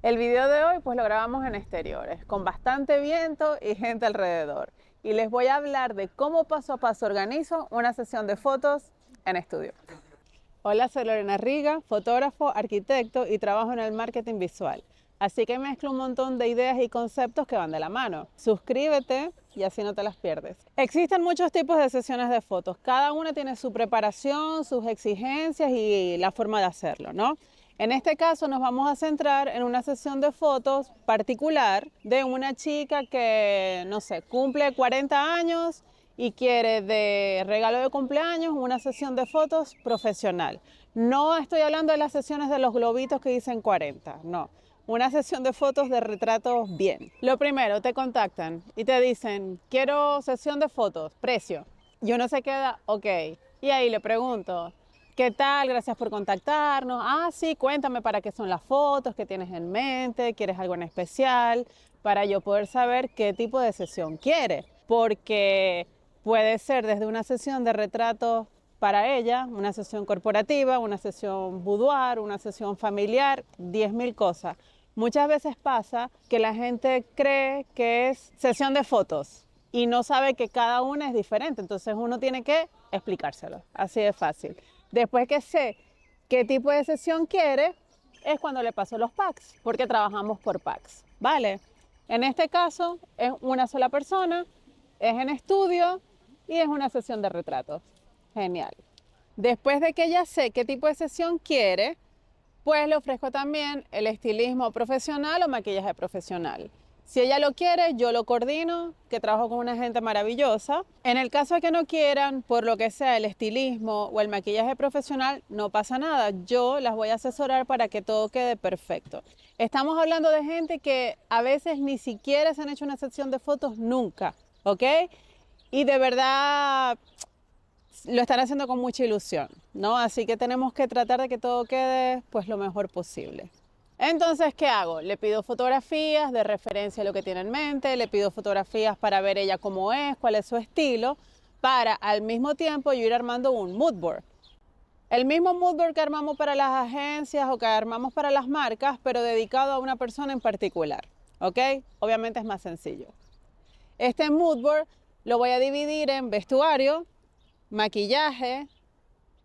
El video de hoy pues lo grabamos en exteriores, con bastante viento y gente alrededor. Y les voy a hablar de cómo paso a paso organizo una sesión de fotos en estudio. Hola, soy Lorena Riga, fotógrafo, arquitecto y trabajo en el marketing visual. Así que mezclo un montón de ideas y conceptos que van de la mano. Suscríbete y así no te las pierdes. Existen muchos tipos de sesiones de fotos. Cada una tiene su preparación, sus exigencias y la forma de hacerlo, ¿no? En este caso nos vamos a centrar en una sesión de fotos particular de una chica que, no sé, cumple 40 años y quiere de regalo de cumpleaños una sesión de fotos profesional. No estoy hablando de las sesiones de los globitos que dicen 40, no. Una sesión de fotos de retratos bien. Lo primero, te contactan y te dicen, quiero sesión de fotos, precio. Y uno se queda, ok. Y ahí le pregunto, ¿qué tal? Gracias por contactarnos. Ah, sí, cuéntame para qué son las fotos, qué tienes en mente, quieres algo en especial, para yo poder saber qué tipo de sesión quieres. Porque puede ser desde una sesión de retratos para ella, una sesión corporativa, una sesión boudoir, una sesión familiar, 10.000 cosas. Muchas veces pasa que la gente cree que es sesión de fotos y no sabe que cada una es diferente, entonces uno tiene que explicárselo, así de fácil. Después que sé qué tipo de sesión quiere, es cuando le paso los packs, porque trabajamos por packs, ¿vale? En este caso es una sola persona, es en estudio y es una sesión de retratos. Genial. Después de que ya sé qué tipo de sesión quiere, pues le ofrezco también el estilismo profesional o maquillaje profesional. Si ella lo quiere, yo lo coordino, que trabajo con una gente maravillosa. En el caso de que no quieran, por lo que sea, el estilismo o el maquillaje profesional, no pasa nada. Yo las voy a asesorar para que todo quede perfecto. Estamos hablando de gente que a veces ni siquiera se han hecho una sesión de fotos nunca, ¿ok? Y de verdad lo están haciendo con mucha ilusión, ¿no? Así que tenemos que tratar de que todo quede pues lo mejor posible. Entonces, ¿qué hago? Le pido fotografías de referencia a lo que tiene en mente, le pido fotografías para ver ella cómo es, cuál es su estilo, para al mismo tiempo yo ir armando un mood board. El mismo mood board que armamos para las agencias o que armamos para las marcas, pero dedicado a una persona en particular, ¿ok? Obviamente es más sencillo. Este mood board lo voy a dividir en vestuario, maquillaje,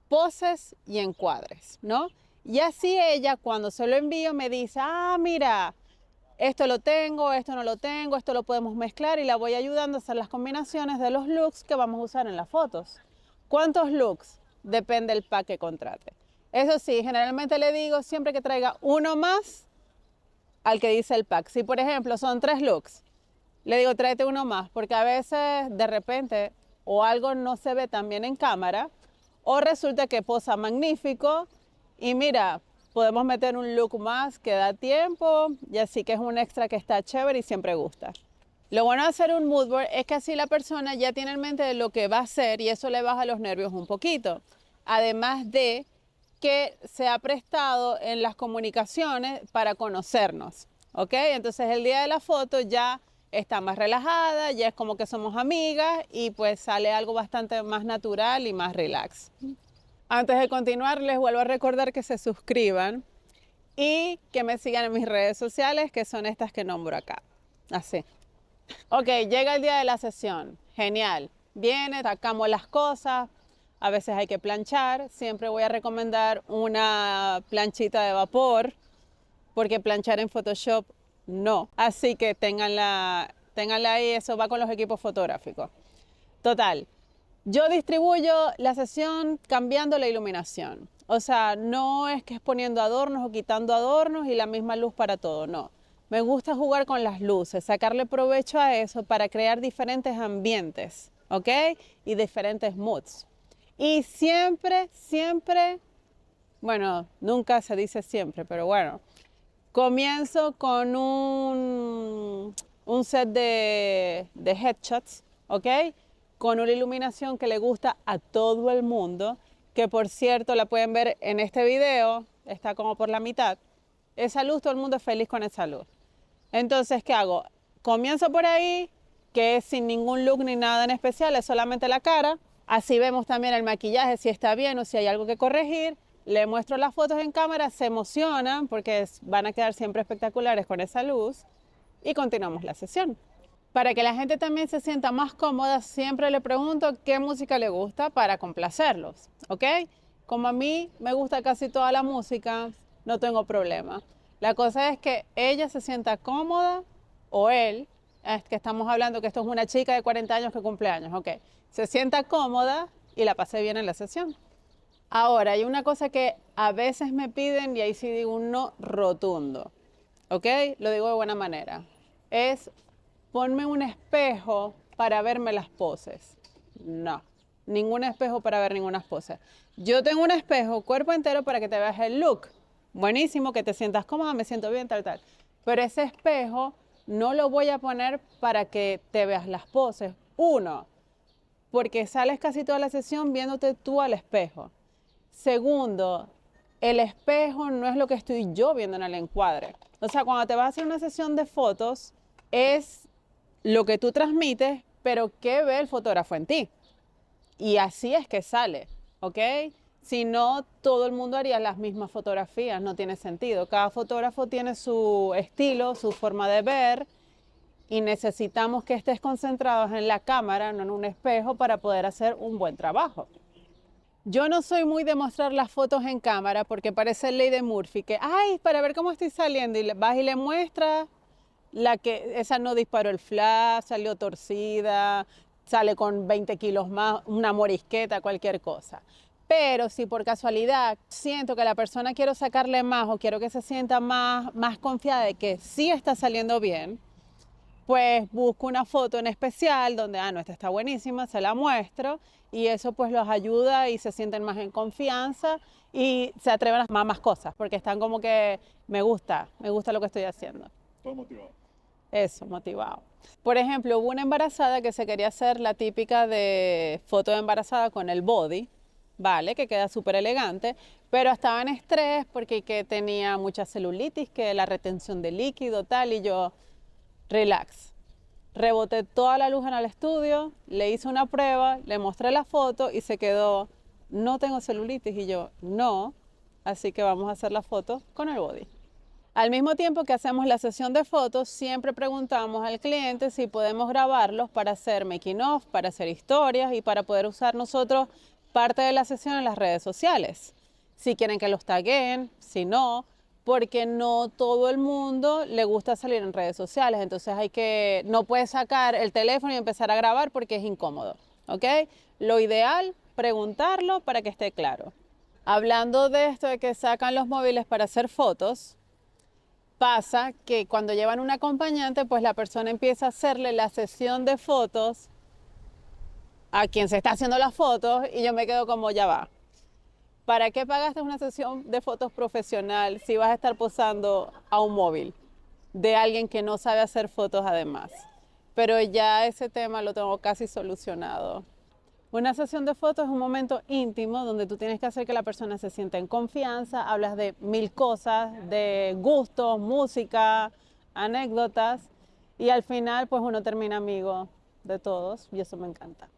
poses y encuadres, ¿no? Y así ella cuando se lo envío me dice, ah, mira, esto lo tengo, esto no lo tengo, esto lo podemos mezclar y la voy ayudando a hacer las combinaciones de los looks que vamos a usar en las fotos. ¿Cuántos looks? Depende del pack que contrate. Eso sí, generalmente le digo siempre que traiga uno más al que dice el pack. Si por ejemplo son 3 looks, le digo tráete uno más, porque a veces de repente o algo no se ve tan bien en cámara, o resulta que posa magnífico y mira, podemos meter un look más que da tiempo y así que es un extra que está chévere y siempre gusta. Lo bueno de hacer un mood board es que así la persona ya tiene en mente lo que va a hacer y eso le baja los nervios un poquito. Además de que se ha prestado en las comunicaciones para conocernos, ¿ok? Entonces el día de la foto ya está más relajada, ya es como que somos amigas y pues sale algo bastante más natural y más relax. Antes de continuar, les vuelvo a recordar que se suscriban y que me sigan en mis redes sociales, que son estas que nombro acá. Así. Ok, llega el día de la sesión. Genial. Viene, sacamos las cosas. A veces hay que planchar. Siempre voy a recomendar una planchita de vapor, porque planchar en Photoshop no. Así que ténganla ahí, eso va con los equipos fotográficos. Total, yo distribuyo la sesión cambiando la iluminación. O sea, no es que es poniendo adornos o quitando adornos y la misma luz para todo, no. Me gusta jugar con las luces, sacarle provecho a eso para crear diferentes ambientes, ¿ok? Y diferentes moods. Y siempre, siempre, bueno, nunca se dice siempre, pero bueno, comienzo con un set de headshots, ¿ok? Con una iluminación que le gusta a todo el mundo, que por cierto la pueden ver en este video, está como por la mitad. Esa luz, todo el mundo es feliz con esa luz. Entonces, ¿qué hago? Comienzo por ahí, que es sin ningún look ni nada en especial, es solamente la cara. Así vemos también el maquillaje, si está bien o si hay algo que corregir. le muestro las fotos en cámara, se emocionan porque van a quedar siempre espectaculares con esa luz y continuamos la sesión. Para que la gente también se sienta más cómoda, siempre le pregunto qué música le gusta para complacerlos, ¿ok? Como a mí me gusta casi toda la música, no tengo problema. La cosa es que ella se sienta cómoda o él, es que estamos hablando que esto es una chica de 40 años que cumple años, ¿ok? Se sienta cómoda y la pase bien en la sesión. Ahora, hay una cosa que a veces me piden y ahí sí digo un no rotundo, ¿ok? Lo digo de buena manera. Es ponme un espejo para verme las poses. No, ningún espejo para ver ninguna pose. Yo tengo un espejo cuerpo entero para que te veas el look. Buenísimo, que te sientas cómoda, me siento bien, tal, tal. Pero ese espejo no lo voy a poner para que te veas las poses. Uno, porque sales casi toda la sesión viéndote tú al espejo. Segundo, el espejo no es lo que estoy yo viendo en el encuadre. O sea, cuando te vas a hacer una sesión de fotos, es lo que tú transmites, pero qué ve el fotógrafo en ti. Y así es que sale, ¿ok? Si no, todo el mundo haría las mismas fotografías, no tiene sentido. Cada fotógrafo tiene su estilo, su forma de ver, y necesitamos que estés concentrados en la cámara, no en un espejo, para poder hacer un buen trabajo. Yo no soy muy de mostrar las fotos en cámara porque parece ley de Murphy, que, ay, para ver cómo estoy saliendo, y vas y le muestras esa no disparó el flash, salió torcida, sale con 20 kilos más, una morisqueta, cualquier cosa. Pero si por casualidad siento que la persona quiero sacarle más o quiero que se sienta más confiada de que sí está saliendo bien, pues busco una foto en especial donde, no, esta está buenísima, se la muestro y eso pues los ayuda y se sienten más en confianza y se atreven a más cosas porque están como que me gusta lo que estoy haciendo. Todo motivado. Eso, motivado. Por ejemplo, hubo una embarazada que se quería hacer la típica de foto de embarazada con el body, ¿vale? Que queda súper elegante, pero estaba en estrés porque que tenía mucha celulitis, que la retención de líquido, tal, y yo, relax. Reboté toda la luz en el estudio, le hice una prueba, le mostré la foto y se quedó, no tengo celulitis, y yo, no, así que vamos a hacer la foto con el body. Al mismo tiempo que hacemos la sesión de fotos, siempre preguntamos al cliente si podemos grabarlos para hacer making of, para hacer historias y para poder usar nosotros parte de la sesión en las redes sociales. Si quieren que los tagueen, si no, porque no todo el mundo le gusta salir en redes sociales. Entonces no puedes sacar el teléfono y empezar a grabar porque es incómodo, ¿ok? Lo ideal, preguntarlo para que esté claro. Hablando de esto de que sacan los móviles para hacer fotos, pasa que cuando llevan un acompañante, pues la persona empieza a hacerle la sesión de fotos a quien se está haciendo las fotos y yo me quedo como, ya va. ¿Para qué pagaste una sesión de fotos profesional si vas a estar posando a un móvil de alguien que no sabe hacer fotos además? Pero ya ese tema lo tengo casi solucionado. Una sesión de fotos es un momento íntimo donde tú tienes que hacer que la persona se sienta en confianza, hablas de 1000 cosas, de gustos, música, anécdotas y al final pues uno termina amigo de todos y eso me encanta.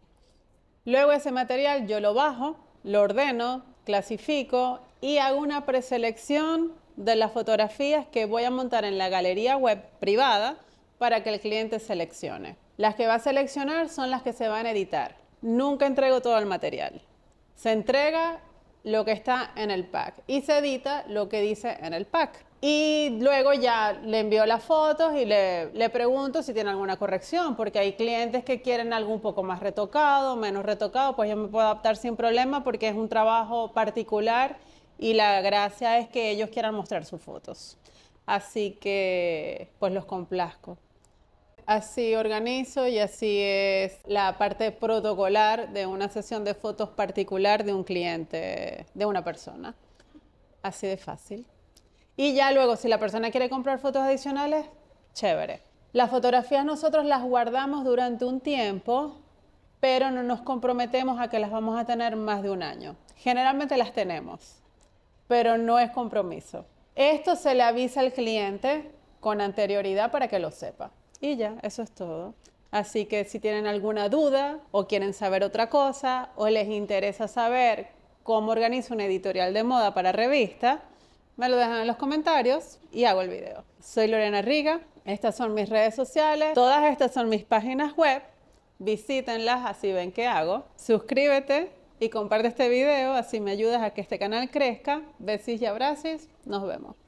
Luego ese material yo lo bajo, lo ordeno, clasifico y hago una preselección de las fotografías que voy a montar en la galería web privada para que el cliente seleccione. Las que va a seleccionar son las que se van a editar. Nunca entrego todo el material. Se entrega lo que está en el pack y se edita lo que dice en el pack. Y luego ya le envío las fotos y le pregunto si tiene alguna corrección, porque hay clientes que quieren algo un poco más retocado, menos retocado, pues yo me puedo adaptar sin problema porque es un trabajo particular y la gracia es que ellos quieran mostrar sus fotos. Así que pues los complazco. Así organizo y así es la parte protocolar de una sesión de fotos particular de un cliente, de una persona. Así de fácil. Y ya luego, si la persona quiere comprar fotos adicionales, chévere. Las fotografías nosotros las guardamos durante un tiempo, pero no nos comprometemos a que las vamos a tener más de un año. Generalmente las tenemos, pero no es compromiso. Esto se le avisa al cliente con anterioridad para que lo sepa. Y ya, eso es todo. Así que si tienen alguna duda o quieren saber otra cosa o les interesa saber cómo organizo una editorial de moda para revista, me lo dejan en los comentarios y hago el video. Soy Lorena Riga, estas son mis redes sociales, todas estas son mis páginas web, visítenlas, así ven qué hago. Suscríbete y comparte este video, así me ayudas a que este canal crezca. Besis y abrazos, nos vemos.